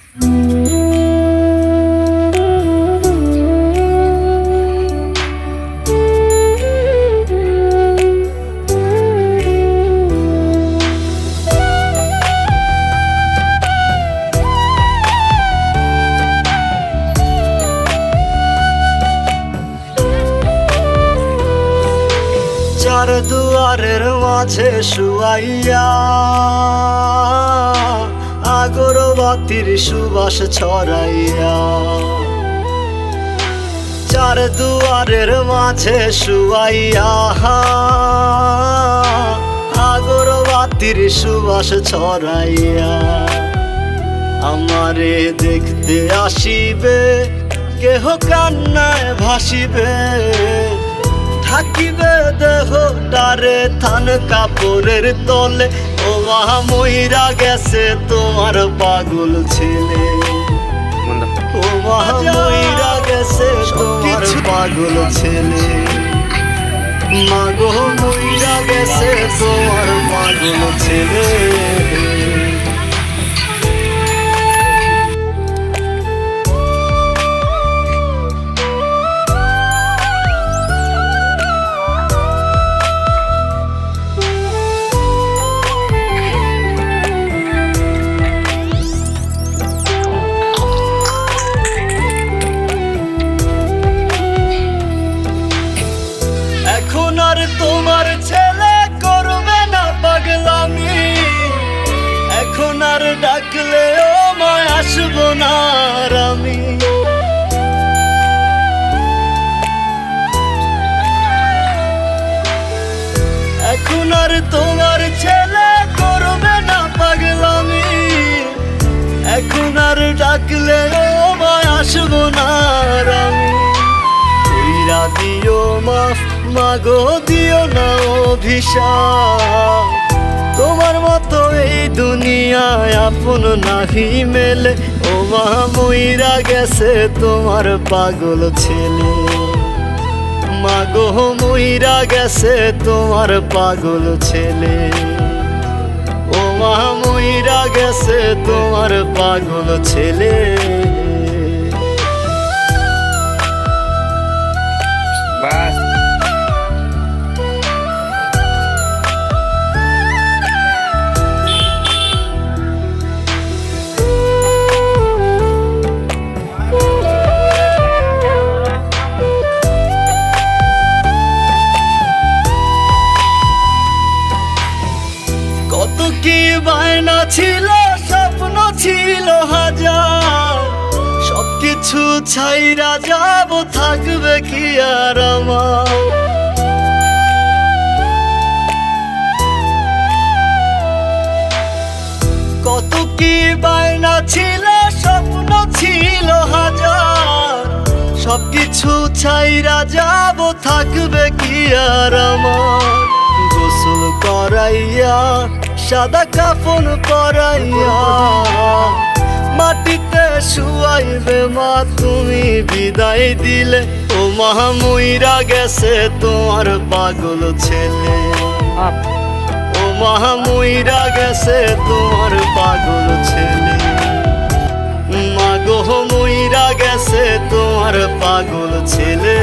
চার দুয়ারের মাঝে শুয়াইয়া আগরবাতির সুবাস ছড়াইয়া, চার দুয়ারের মাঝে শুয়াইয়া আগরবাতির সুবাস ছড়াইয়া, আমারে দেখতে আসিবে কেহ কান্নায় ভাসিবে, থাকিবে দেহ ডারে থান কাপড়ের তলে, ও মা মইরা গেছে তোমার পাগল ছেলে, ও মা মইরা গেছে তোমার পাগল ছেলে, মাগো মইরা গেছে তোমার পাগল ছেলে। এখন আর তোমার ছেলে করবে না পাগলামি, এখন আর ডাকলেও মা আসবো না আর আমি, এখন আর তোমার ছেলে করবে না পাগলামি, এখন আর ডাকলেও মা আসবো না আর আমি, কইরা দিও মাফ মাগো দিও না অভিশাপ, তোমার মতো এই দুনিয়ায় আপন নাহি মেলে, ও মা মইরা গেছে তোমার পাগল ছেলে, মাগো মইরা গেছে তোমার পাগল ছেলে, ও মা মইরা গেছে তোমার পাগল ছেলে। কত কি বায়না ছিল, স্বপ্ন ছিল হাজার, সবকিছু ছাইরা যাব, থাকবে কি আর আমার, কত কি বায়না ছিল, স্বপ্ন ছিল হাজার, সবকিছু ছাইরা যাব, থাকবে কি আর আমার, গোসল করাইয়া সাদা কাফন পরাইয়া মাটিতে শুয়াইবে মা তুমি বিদায় দিলে, ও মা মইরা গেছে তোমার পাগল ছেলে, ও মা মইরা গেছে তোমার পাগল ছেলে, মাগো মইরা গেছে তোমার পাগল ছেলে।